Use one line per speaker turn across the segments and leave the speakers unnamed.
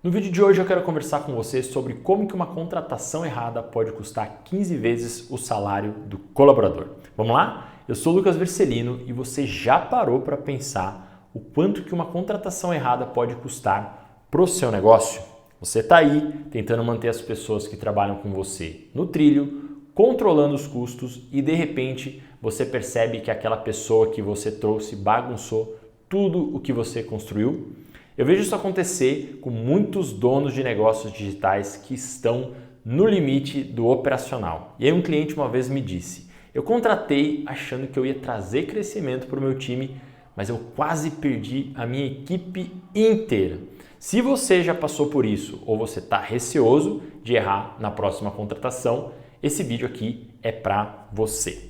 No vídeo de hoje eu quero conversar com você sobre como que uma contratação errada pode custar 15 vezes o salário do colaborador. Vamos lá? Eu sou o Lucas Vercelino e você já parou para pensar o quanto que uma contratação errada pode custar para o seu negócio? Você está aí tentando manter as pessoas que trabalham com você no trilho, controlando os custos e de repente você percebe que aquela pessoa que você trouxe bagunçou tudo o que você construiu. Eu vejo isso acontecer com muitos donos de negócios digitais que estão no limite do operacional. E aí um cliente uma vez me disse, eu contratei achando que eu ia trazer crescimento para o meu time, mas eu quase perdi a minha equipe inteira. Se você já passou por isso ou você está receoso de errar na próxima contratação, esse vídeo aqui é para você.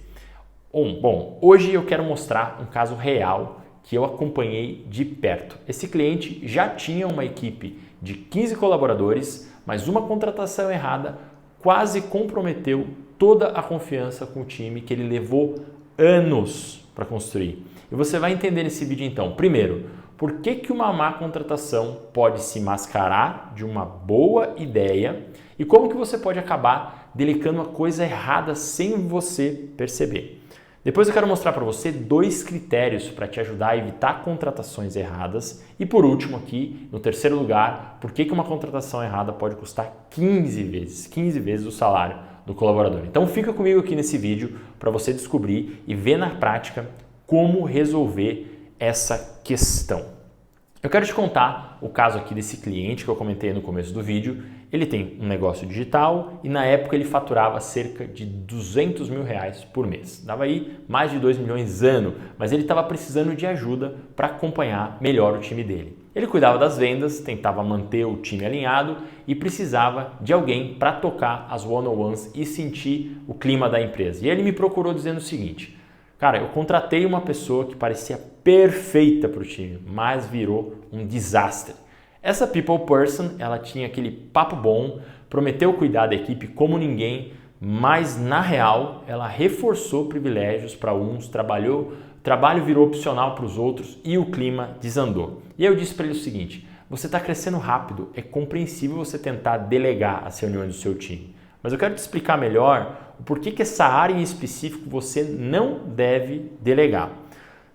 Bom, hoje eu quero mostrar um caso real que eu acompanhei de perto. Esse cliente já tinha uma equipe de 15 colaboradores, mas uma contratação errada quase comprometeu toda a confiança com o time que ele levou anos para construir. E você vai entender nesse vídeo então, primeiro, por que uma má contratação pode se mascarar de uma boa ideia e como que você pode acabar delegando a coisa errada sem você perceber. Depois eu quero mostrar para você 2 critérios para te ajudar a evitar contratações erradas. E por último aqui, no terceiro lugar, por que uma contratação errada pode custar 15 vezes o salário do colaborador. Então fica comigo aqui nesse vídeo para você descobrir e ver na prática como resolver essa questão. Eu quero te contar o caso aqui desse cliente que eu comentei no começo do vídeo. Ele tem um negócio digital e na época ele faturava cerca de R$200 mil por mês. Dava aí mais de 2 milhões ano, mas ele estava precisando de ajuda para acompanhar melhor o time dele. Ele cuidava das vendas, tentava manter o time alinhado e precisava de alguém para tocar as one-on-ones e sentir o clima da empresa. E ele me procurou dizendo o seguinte, cara, eu contratei uma pessoa que parecia perfeita para o time, mas virou um desastre. Essa people person, ela tinha aquele papo bom, prometeu cuidar da equipe como ninguém, mas na real ela reforçou privilégios para uns, trabalho virou opcional para os outros e o clima desandou. E eu disse para ele o seguinte, você está crescendo rápido, é compreensível você tentar delegar as reuniões do seu time, mas eu quero te explicar melhor o porquê que essa área em específico você não deve delegar.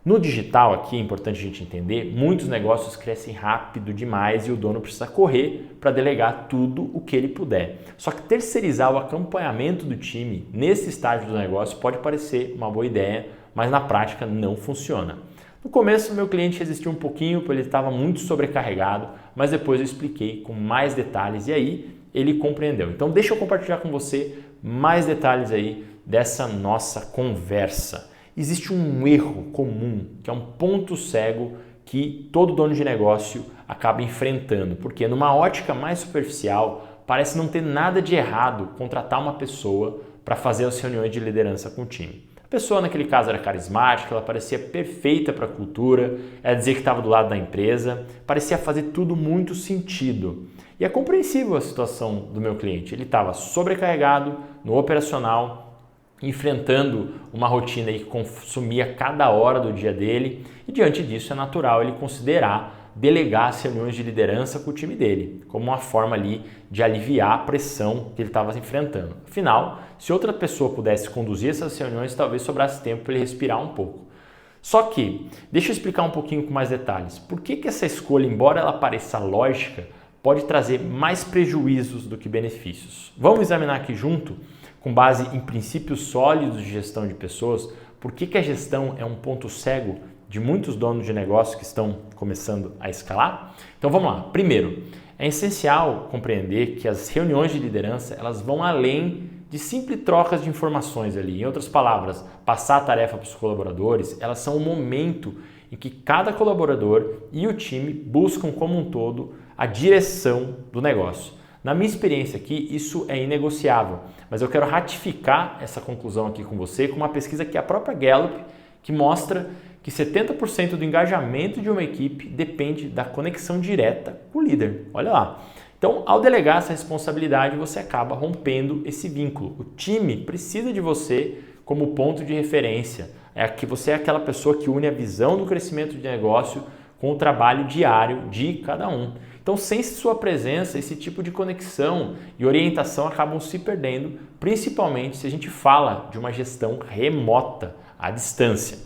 No digital aqui, é importante a gente entender, muitos negócios crescem rápido demais e o dono precisa correr para delegar tudo o que ele puder. Só que terceirizar o acompanhamento do time nesse estágio do negócio pode parecer uma boa ideia, mas na prática não funciona. No começo, meu cliente resistiu um pouquinho, porque ele estava muito sobrecarregado, mas depois eu expliquei com mais detalhes e aí ele compreendeu. Então deixa eu compartilhar com você mais detalhes aí dessa nossa conversa. Existe um erro comum, que é um ponto cego que todo dono de negócio acaba enfrentando, porque numa ótica mais superficial, parece não ter nada de errado contratar uma pessoa para fazer as reuniões de liderança com o time. A pessoa naquele caso era carismática, ela parecia perfeita para a cultura, ela dizia que estava do lado da empresa, parecia fazer tudo muito sentido. E é compreensível a situação do meu cliente, ele estava sobrecarregado no operacional, enfrentando uma rotina que consumia cada hora do dia dele e diante disso é natural ele considerar delegar as reuniões de liderança com o time dele, como uma forma ali de aliviar a pressão que ele estava enfrentando. Afinal, se outra pessoa pudesse conduzir essas reuniões, talvez sobrasse tempo para ele respirar um pouco. Só que, deixa eu explicar um pouquinho com mais detalhes, por que essa escolha, embora ela pareça lógica, pode trazer mais prejuízos do que benefícios? Vamos examinar aqui junto, com base em princípios sólidos de gestão de pessoas, por que a gestão é um ponto cego de muitos donos de negócio que estão começando a escalar? Então vamos lá. Primeiro, é essencial compreender que as reuniões de liderança elas vão além de simples trocas de informações ali. Em outras palavras, passar a tarefa para os colaboradores, elas são o momento em que cada colaborador e o time buscam como um todo a direção do negócio. Na minha experiência aqui, isso é inegociável, mas eu quero ratificar essa conclusão aqui com você com uma pesquisa que é a própria Gallup, que mostra que 70% do engajamento de uma equipe depende da conexão direta com o líder. Olha lá. Então, ao delegar essa responsabilidade, você acaba rompendo esse vínculo. O time precisa de você como ponto de referência. Que você é aquela pessoa que une a visão do crescimento de negócio com o trabalho diário de cada um. Então, sem sua presença, esse tipo de conexão e orientação acabam se perdendo, principalmente se a gente fala de uma gestão remota, à distância.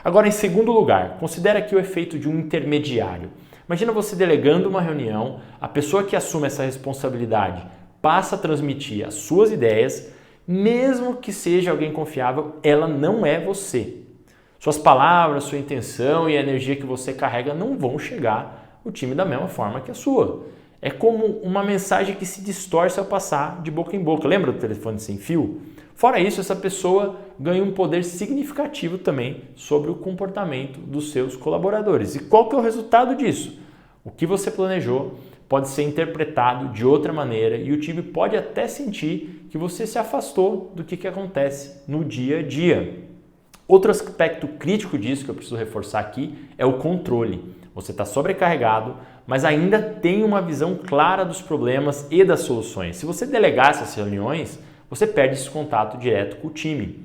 Agora, em segundo lugar, considere aqui o efeito de um intermediário. Imagina você delegando uma reunião, a pessoa que assume essa responsabilidade passa a transmitir as suas ideias, mesmo que seja alguém confiável, ela não é você. Suas palavras, sua intenção e a energia que você carrega não vão chegar ao time da mesma forma que a sua. É como uma mensagem que se distorce ao passar de boca em boca. Lembra do telefone sem fio? Fora isso, essa pessoa ganha um poder significativo também sobre o comportamento dos seus colaboradores. E qual que é o resultado disso? O que você planejou pode ser interpretado de outra maneira e o time pode até sentir que você se afastou do que acontece no dia a dia. Outro aspecto crítico disso que eu preciso reforçar aqui é o controle. Você está sobrecarregado, mas ainda tem uma visão clara dos problemas e das soluções. Se você delegar essas reuniões, você perde esse contato direto com o time.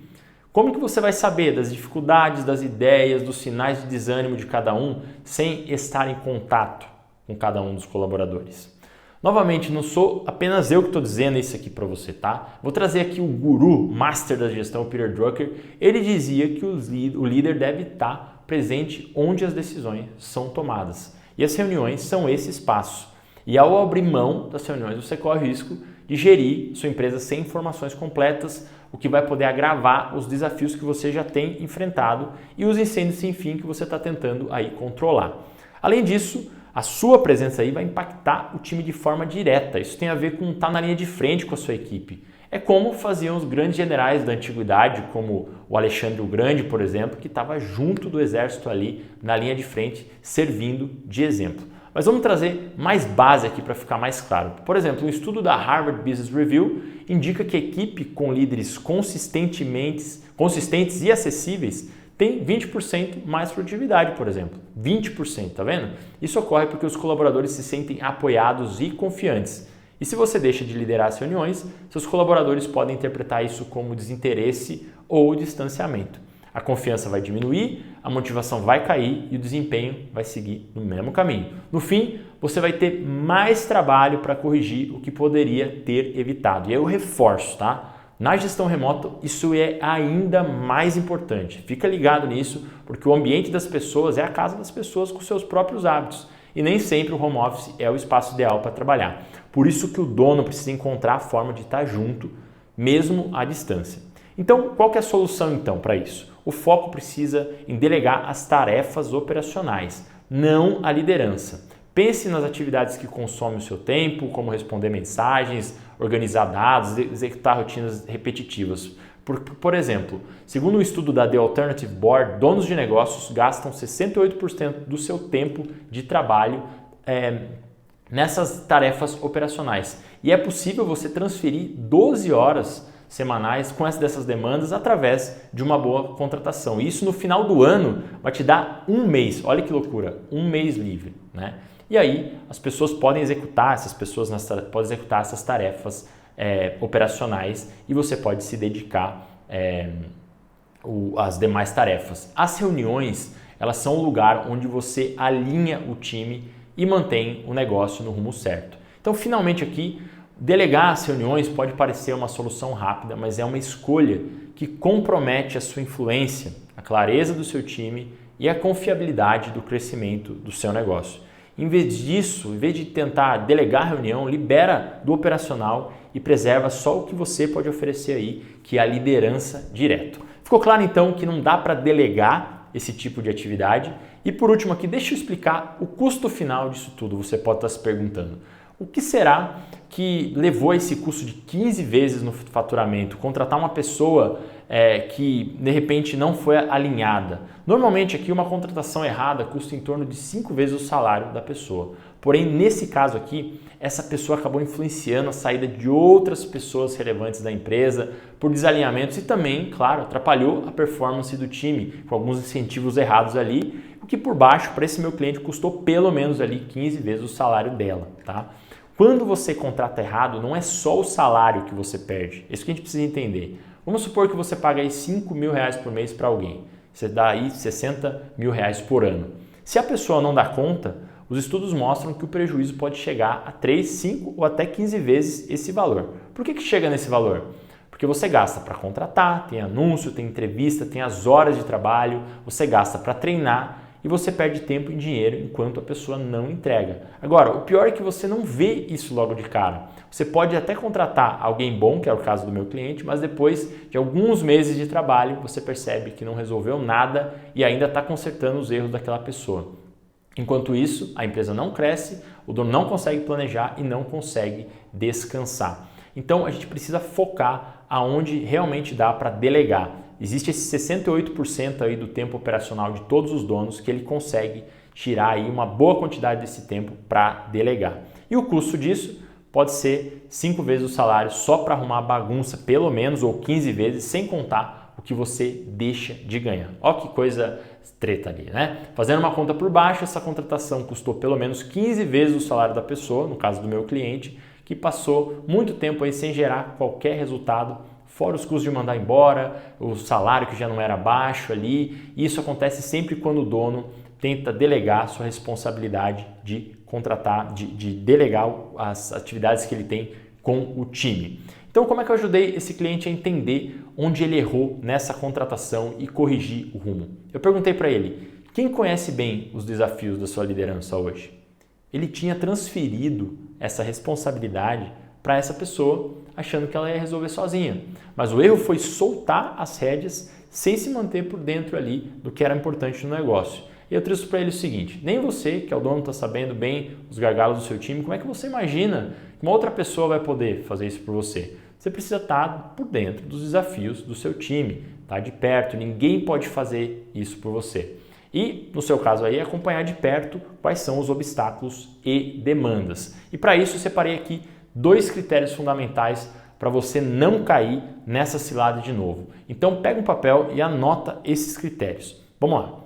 Como que você vai saber das dificuldades, das ideias, dos sinais de desânimo de cada um sem estar em contato com cada um dos colaboradores? Novamente, não sou apenas eu que estou dizendo isso aqui para você, tá? Vou trazer aqui o guru, master da gestão, Peter Drucker. Ele dizia que o líder deve estar presente onde as decisões são tomadas. E as reuniões são esse espaço. E ao abrir mão das reuniões, você corre o risco de gerir sua empresa sem informações completas, o que vai poder agravar os desafios que você já tem enfrentado e os incêndios sem fim que você está tentando aí controlar. Além disso, a sua presença aí vai impactar o time de forma direta. Isso tem a ver com estar na linha de frente com a sua equipe. É como faziam os grandes generais da antiguidade, como o Alexandre o Grande, por exemplo, que estava junto do exército ali na linha de frente, servindo de exemplo. Mas vamos trazer mais base aqui para ficar mais claro. Por exemplo, um estudo da Harvard Business Review indica que a equipe com líderes consistentes e acessíveis tem 20% mais produtividade, por exemplo. 20%, tá vendo? Isso ocorre porque os colaboradores se sentem apoiados e confiantes. E se você deixa de liderar as reuniões, seus colaboradores podem interpretar isso como desinteresse ou distanciamento. A confiança vai diminuir, a motivação vai cair e o desempenho vai seguir no mesmo caminho. No fim, você vai ter mais trabalho para corrigir o que poderia ter evitado. E eu reforço, tá? Na gestão remota, isso é ainda mais importante. Fica ligado nisso, porque o ambiente das pessoas é a casa das pessoas com seus próprios hábitos. E nem sempre o home office é o espaço ideal para trabalhar. Por isso que o dono precisa encontrar a forma de estar junto, mesmo à distância. Então, qual que é a solução então para isso? O foco precisa em delegar as tarefas operacionais, não a liderança. Pense nas atividades que consomem o seu tempo, como responder mensagens, organizar dados, executar rotinas repetitivas. Por exemplo, segundo um estudo da The Alternative Board, donos de negócios gastam 68% do seu tempo de trabalho nessas tarefas operacionais. E é possível você transferir 12 horas semanais com essa dessas demandas através de uma boa contratação. E isso no final do ano vai te dar um mês, olha que loucura, um mês livre, né? E aí as pessoas podem executar, podem executar essas tarefas operacionais e você pode se dedicar às demais tarefas. As reuniões, elas são o lugar onde você alinha o time e mantém o negócio no rumo certo. Então, finalmente aqui, delegar as reuniões pode parecer uma solução rápida, mas é uma escolha que compromete a sua influência, a clareza do seu time e a confiabilidade do crescimento do seu negócio. Em vez disso, em vez de tentar delegar a reunião, libera do operacional e preserva só o que você pode oferecer aí, que é a liderança direto. Ficou claro então que não dá para delegar esse tipo de atividade? E por último aqui, deixa eu explicar o custo final disso tudo, você pode estar se perguntando. O que será que levou a esse custo de 15 vezes no faturamento? Contratar uma pessoa que de repente não foi alinhada. Normalmente aqui uma contratação errada custa em torno de 5 vezes o salário da pessoa. Porém, nesse caso aqui, essa pessoa acabou influenciando a saída de outras pessoas relevantes da empresa por desalinhamentos e também, claro, atrapalhou a performance do time com alguns incentivos errados ali, o que por baixo para esse meu cliente custou pelo menos ali 15 vezes o salário dela, tá? Quando você contrata errado, não é só o salário que você perde. Isso que a gente precisa entender. Vamos supor que você paga aí 5 mil reais por mês para alguém. Você dá aí 60 mil reais por ano. Se a pessoa não dá conta, os estudos mostram que o prejuízo pode chegar a 3, 5 ou até 15 vezes esse valor. Por que chega nesse valor? Porque você gasta para contratar, tem anúncio, tem entrevista, tem as horas de trabalho, você gasta para treinar e você perde tempo e dinheiro enquanto a pessoa não entrega. Agora, o pior é que você não vê isso logo de cara. Você pode até contratar alguém bom, que é o caso do meu cliente, mas depois de alguns meses de trabalho, você percebe que não resolveu nada e ainda está consertando os erros daquela pessoa. Enquanto isso, a empresa não cresce, o dono não consegue planejar e não consegue descansar. Então, a gente precisa focar aonde realmente dá para delegar. Existe esse 68% aí do tempo operacional de todos os donos que ele consegue tirar aí uma boa quantidade desse tempo para delegar. E o custo disso pode ser 5 vezes o salário só para arrumar a bagunça, pelo menos, ou 15 vezes, sem contar o que você deixa de ganhar. Olha que coisa treta ali, né? Fazendo uma conta por baixo, essa contratação custou pelo menos 15 vezes o salário da pessoa, no caso do meu cliente, que passou muito tempo aí sem gerar qualquer resultado, fora os custos de mandar embora, o salário que já não era baixo ali. E isso acontece sempre quando o dono tenta delegar sua responsabilidade de contratar, de delegar as atividades que ele tem com o time. Então, como é que eu ajudei esse cliente a entender onde ele errou nessa contratação e corrigir o rumo? Eu perguntei para ele, quem conhece bem os desafios da sua liderança hoje? Ele tinha transferido essa responsabilidade para essa pessoa, achando que ela ia resolver sozinha. Mas o erro foi soltar as rédeas sem se manter por dentro ali do que era importante no negócio. E eu trouxe para ele o seguinte, nem você, que é o dono, está sabendo bem os gargalos do seu time, como é que você imagina que uma outra pessoa vai poder fazer isso por você? Você precisa estar por dentro dos desafios do seu time, tá de perto, ninguém pode fazer isso por você. E, no seu caso aí, acompanhar de perto quais são os obstáculos e demandas. E para isso eu separei aqui 2 critérios fundamentais para você não cair nessa cilada de novo. Então pega um papel e anota esses critérios. Vamos lá.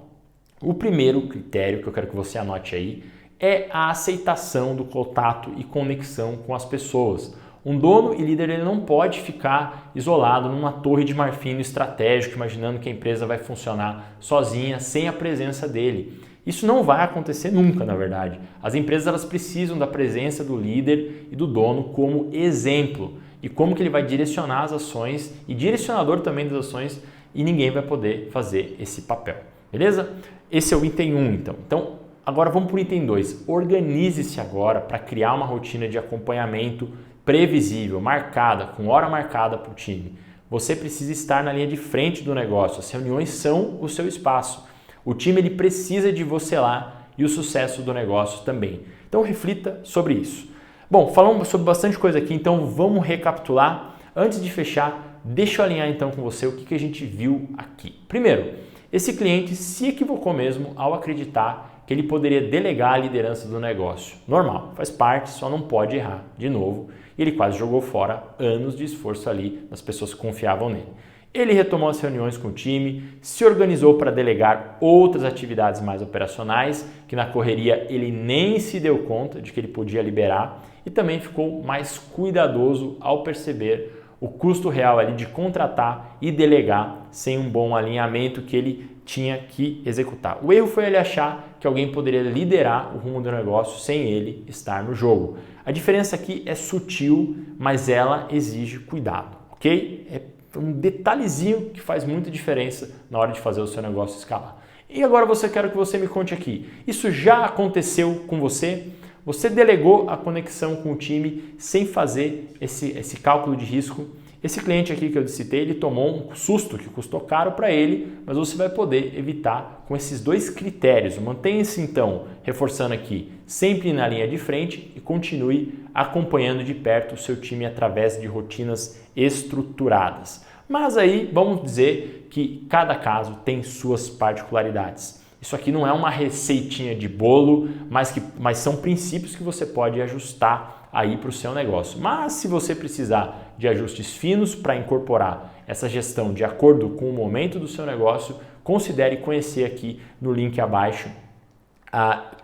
O primeiro critério que eu quero que você anote aí é a aceitação do contato e conexão com as pessoas. Um dono e líder ele não pode ficar isolado numa torre de marfim estratégico, imaginando que a empresa vai funcionar sozinha, sem a presença dele. Isso não vai acontecer nunca, na verdade. As empresas elas precisam da presença do líder e do dono como exemplo e como que ele vai direcionar as ações e direcionador também das ações e ninguém vai poder fazer esse papel. Beleza? Esse é o item 1, então. Então, agora vamos para o item 2. Organize-se agora para criar uma rotina de acompanhamento previsível, marcada, com hora marcada para o time. Você precisa estar na linha de frente do negócio. As reuniões são o seu espaço. O time ele precisa de você lá e o sucesso do negócio também. Então reflita sobre isso. Bom, falamos sobre bastante coisa aqui, então vamos recapitular. Antes de fechar, deixa eu alinhar então com você o que a gente viu aqui. Primeiro, esse cliente se equivocou mesmo ao acreditar que ele poderia delegar a liderança do negócio. Normal, faz parte, só não pode errar de novo. E ele quase jogou fora anos de esforço ali das pessoas que confiavam nele. Ele retomou as reuniões com o time, se organizou para delegar outras atividades mais operacionais, que na correria ele nem se deu conta de que ele podia liberar, e também ficou mais cuidadoso ao perceber o custo real ali de contratar e delegar sem um bom alinhamento que ele tinha que executar. O erro foi ele achar que alguém poderia liderar o rumo do negócio sem ele estar no jogo. A diferença aqui é sutil, mas ela exige cuidado, ok? É um detalhezinho que faz muita diferença na hora de fazer o seu negócio escalar. E agora quero que você me conte aqui, isso já aconteceu com você? Você delegou a conexão com o time sem fazer esse cálculo de risco? Esse cliente aqui que eu citei, ele tomou um susto que custou caro para ele, mas você vai poder evitar com esses 2 critérios. Mantenha-se então, reforçando aqui, sempre na linha de frente e continue acompanhando de perto o seu time através de rotinas estruturadas. Mas aí vamos dizer que cada caso tem suas particularidades. Isso aqui não é uma receitinha de bolo, mas são princípios que você pode ajustar aí para o seu negócio. Mas se você precisar de ajustes finos para incorporar essa gestão de acordo com o momento do seu negócio, considere conhecer aqui no link abaixo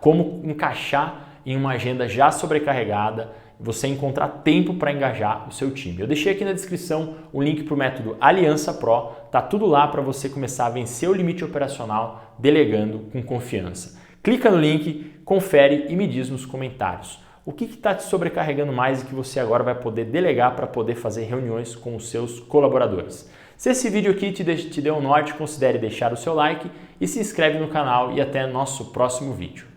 como encaixar em uma agenda já sobrecarregada, você encontrar tempo para engajar o seu time. Eu deixei aqui na descrição o link para o método Aliança Pro, tá tudo lá para você começar a vencer o limite operacional delegando com confiança. Clica no link, confere e me diz nos comentários o que está te sobrecarregando mais e que você agora vai poder delegar para poder fazer reuniões com os seus colaboradores. Se esse vídeo aqui te deu um norte, considere deixar o seu like e se inscreve no canal e até nosso próximo vídeo.